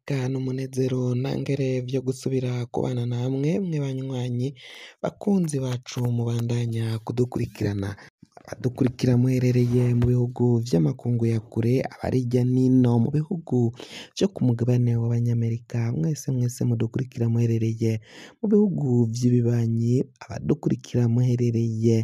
iteka n'umunezero ntangere vyo gusubira kubana namwe mwe banywanyi bakunzi bacu mubandanya kudukurikirana, abadukurikira muherereye mu bihugu vy'amakungu ya kure, abari hirya n'ino mu bihugu vyo ku mugabane w'Abanyamerika, mwese mudukurikira muherereye mu bihugu vy'ibibanyi, abadukurikira muherereye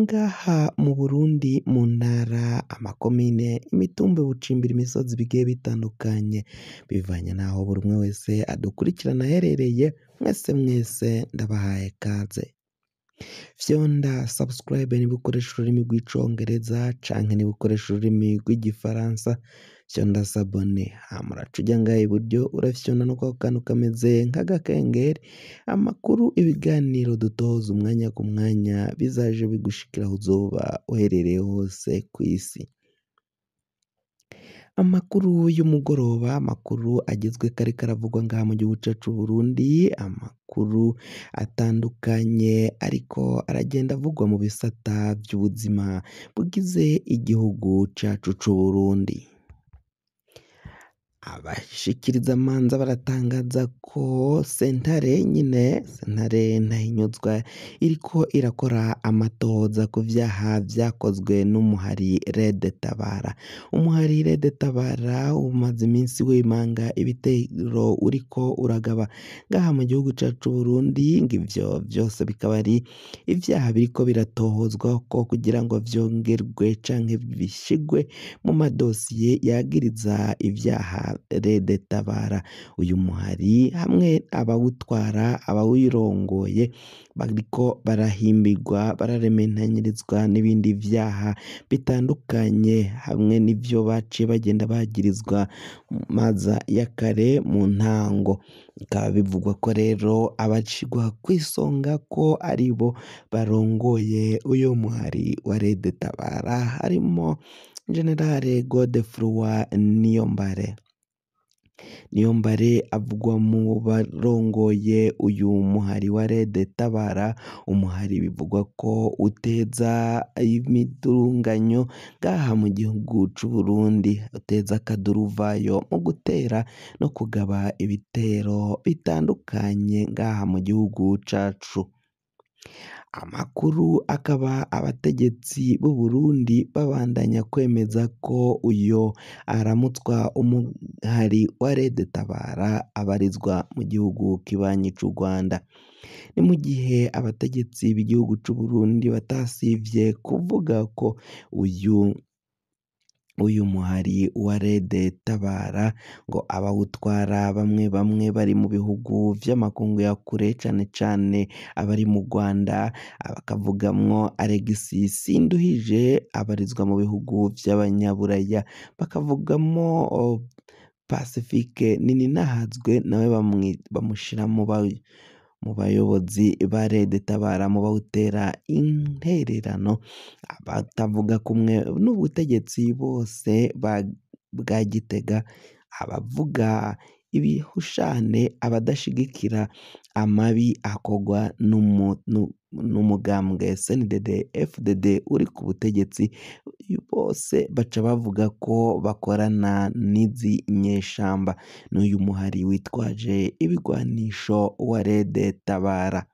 ngaha mu Burundi mu ntara, amakomine, imitumba, ubucimbiri, imisozi bigiye bitandukanye, bivanye naho buri umwe wese adukurikirana aherereye. Mwese ndabahaye kaze. Fyonda subscribe niba ukoresha ururimi rw'icongereza canke niba ukoresha ururimi rw'igifaransa, fyonda sabone, hama uraca uja ngaha iburyo urafyonda no kwa kantu kameze nk'agakengeri, amakuru, ibiganiro dutoza umwanya ku mwanya bizaje bigushikira aho uzoba uherereye hose kw'isi. Amakuru y'umugoroba, amakuru agezweko ariko aravugwa ngaha mu gihugu cacu Burundi, amakuru atandukanye ariko aragenda avugwa mu bisata vy'ubuzima bugize igihugu cacu c'Uburundi. Abashikirizamanza baratangaza ko sentare ntahinyuzwa iriko irakora amatohoza ku vyaha vyakozwe n'umuhari Red Tabara. Umuhari Red Tabara umaze iminsi wimanga ibitero uriko uragaba ngaha mu gihugu cacu Burundi, ngivyo vyose bikaba ari ivyaha biriko biratohozwa ko kugira ngo vyongerwe canke bishigwe mu madosiye yagiriza ivyaha Red Tabara. Uyu muhari hamwe abawutwara, abawirongoye bariko barahimbirwa, bararementanyirizwa n'ibindi vyaha bitandukanye, hamwe n'ivyo baciye bagenda bagirizwa maza ya kare mu ntango. Bikaba bivugwa ko rero abashigwa kw'isonga ko aribo barongoye uyu muhari wa Red Tabara harimo General Godefroid Niyombare avugwa mu barongoye uyu muhari wa Red Tabara, umuhari bivugwa ko uteza imidurunganyo ngaha mu gihugu c'Uburundi, uteza akaduruvayo mu gutera no kugaba ibitero bitandukanye ngaha mu gihugu cacu. Amakuru akaba abategetsi b'u Burundi babandanya kwemeza ko uyo aramutswa umuhari wa Red Tabara abarizwa mu gihugu kibanyi c'u Rwanda. Ni mu gihe abategetsi b'igihugu c'u Burundi batasivye kuvuga ko uyu muhari wa Red Tabara ngo abawutwara bamwe bari mu bihugu vy'amakungu ya kure, cane cane abari mu Rwanda, bakavugamwo Alexis Nduhije abarizwa mu bihugu vy'abanyaburaya, bakavugamwo Pacifique Nininahazwe nawe bamushira mu bayobozi ba Red Tabara, mu bawutera intererano, abatavuga kumwe n'ubutegetsi bose bwa Gitega, abavuga ibihushane, abadashigikira amabi akogwa n'umugambwe CNDD FDD uri ku butegetsi, bose baca bavuga ko bakorana n'izi nyeshamba n'uyu muhari witwaje ibigwanisho wa Red Tabara.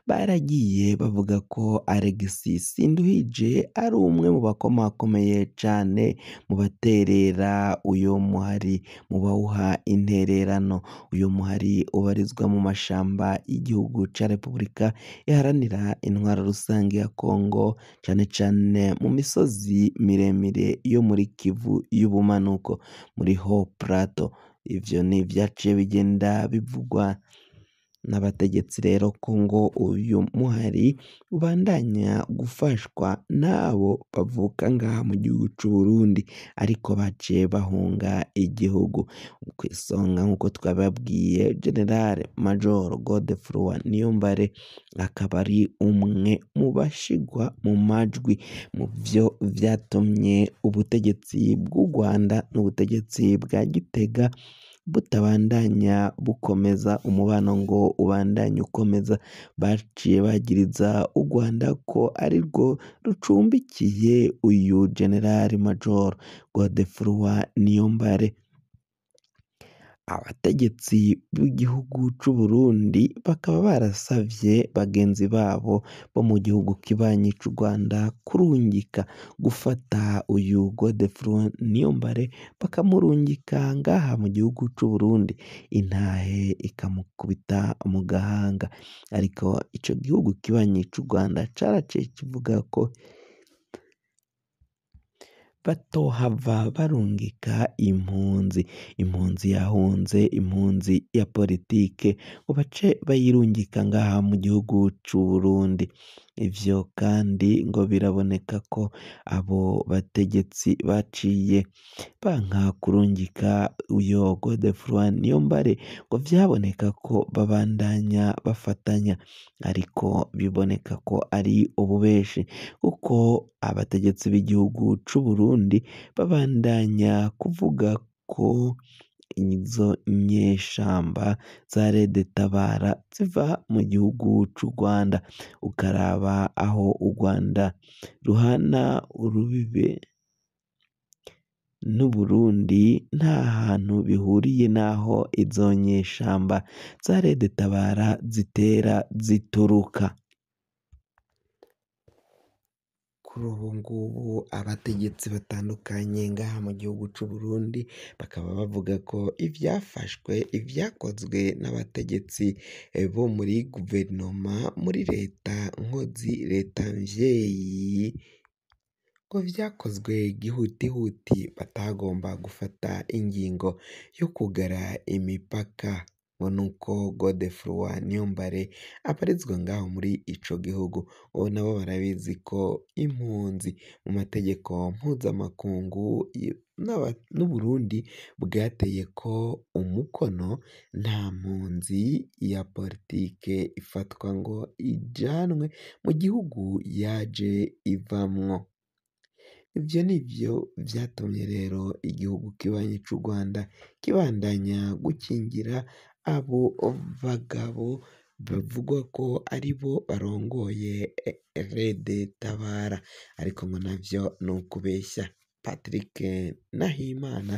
Baragiye bavuga ko Alexis Nduhije ari umwe mu bakomakomeye cane mu baterera uyu muhari, mu bawuha intererano. Uyu muhari ubarizwa mu mashamba y'igihugu ca Repubulika iharanira intwaro rusange ya Kongo, cane cane mu misozi miremire yo muri Kivu y'ubumanuko, muri Haut Plateau. Ivyo ni vyaciye bigenda bivugwa n'abategetsi rero ko ngo uyu muhari ubandanya gufashwa n'abo bavuka ngaha mu gihugu c'u Burundi ariko baciye bahunga igihugu. Kw'isonga nk'uko twababwiye, General Major Godefroid Niyombare akaba ari umwe mu bashigwa mu majwi mu vyo vyatumye ubutegetsi bw'u Rwanda n'ubutegetsi bwa Gitega butabandanya bukomeza umubano ngo ubandanye ukomeza. Baciye bagiriza u Rwanda ko ari rwo rucumbikiye uyu General Major Godefroid Niyombare. abategetsi b'igihugu c'Uburundi bakaba barasavye bagenzi babo bo mu gihugu kibanyi c'u Rwanda kurungika gufata uyu Godefroid Niyombare bakamurungika ngaha mu gihugu c'Uburundi intahe ikamukubita mu gahanga, ariko ico gihugu kibanyi c'u Rwanda caraciye kivuga ko batohava barungika impunzi yahunze impunzi ya politike ngo bace bayirungika ngaha mu gihugu c'Uburundi, ivyo kandi ngo biraboneka ko abo bategetsi baciye banka kurungika uyo Godefroid Niyombare ngo vyaboneka ko babandanya bafatanya, ariko biboneka ko ari ububeshi kuko abategetsi b'igihugu c'Uburundi babandanya kuvuga ko izo nyeshamba za Rede Tabara ziva mu gihugu c'u Rwanda, ukaraba aho u Rwanda ruhana urubibe n'Uburundi nta hantu bihuriye n'aho izo nyeshamba za Rede Tabara zitera zituruka. Kuri ubu ngubu abategetsi batandukanye ngaha mu gihugu c'Uburundi bakaba bavuga ko ivyakozwe n'abategetsi bo muri guverinoma muri leta nkozi leta mvyeyi ngo vyakozwe gihutihuti batagomba gufata ingingo yo kugara imipaka ngo nuko Godefroid Niyombare abarizwa ngaho muri ico gihugu, ubu nabo barabizi ko impunzi mu mategeko mpuzamakungu n'Uburundi bwateyeko umukono nta mpunzi ya politike ifatwa ngo ijanwe mu gihugu yaje ivamwo. Ivyo nivyo vyatumye rero igihugu kibanyi c'u Rwanda kibandanya gukingira abo bagabo bavugwa ko aribo barongoye Rede Tabara, ariko ngo navyo ni ukubeshya. Patrick Nahimana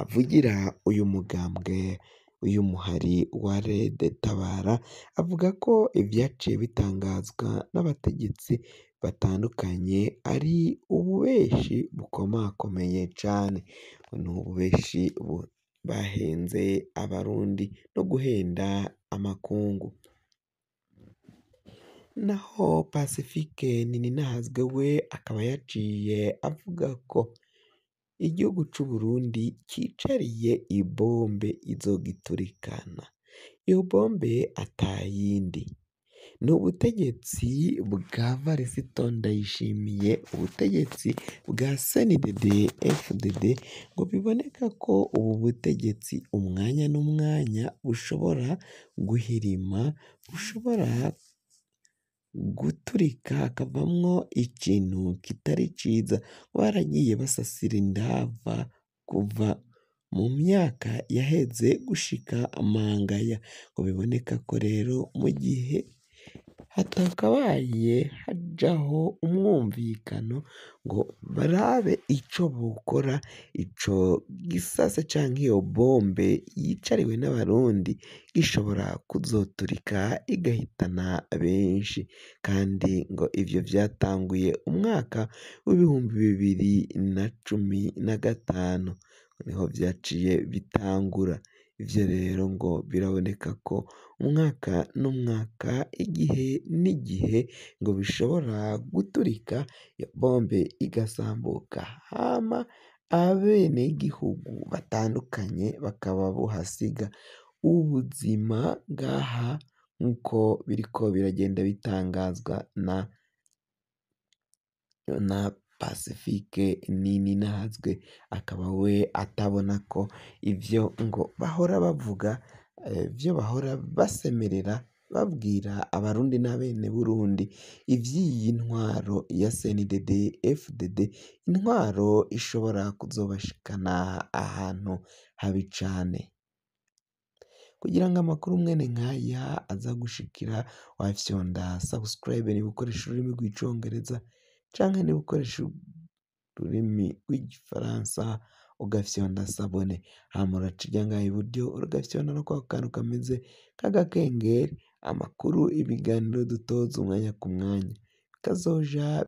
avugira uyu mugambwe uyu muhari wa Rede Tabara avuga ko ivyaciye bitangazwa n'abategetsi batandukanye ari ububeshi bukomakomeye cane, ni ububeshi bahenze abarundi no guhenda amakungu. Naho Pacifique Nininahazwe we akaba yaciye avuga ko igihugu c'Uburundi cicariye ibombe izogiturikana, iyo bombe atayindi ni ubutegetsi bwa Varisito Ndayishimiye, ubutegetsi bwa CNDD FDD ngo biboneka ko ubu butegetsi umwanya n'umwanya bushobora guhirima, bushobora guturika hakavamwo ikintu kitari ciza, baragiye basasira indava kuva mu myaka yaheze gushika amangaya, ngo biboneka ko rero mu gihe hatakabaye hajaho umwumvikano ngo barabe ico bokora, ico gisase canke iyo bombe yicariwe n'abarundi gishobora kuzoturika igahitana benshi, kandi ngo ivyo vyatanguye umwaka w'2015 niho vyaciye bitangura. Ivyo rero ngo biraboneka ko umwaka n'umwaka igihe n'igihe ngo bishobora guturika iyo bombe igasambuka, hama abenegihugu batandukanye bakaba bohasiga ubuzima ngaha nk'uko biriko biragenda bitangazwa na Pacifique Nininahazwe, akaba we atabona ko ivyo ngo bahora bavuga ivyo bahora basemerera babwira abarundi n'abene Burundi ivy'iyi ntwaro ya CNDD FDD, intwaro ishobora kuzobashikana ahantu habi cane. Kugira ngo amakuru mwene nkaya aza gushikira wafyonda subscribe niba ukoresha ururimi rw'icongereza canke niba ukoresha ururimi rw'igifaransa ugafyonda sabone, hama uraca irya ngaha iburyo ugafyonda no kwa kantu kameze nk'agakengeri, amakuru, ibiganiro dutoza umwanya ku mwanya bikazoja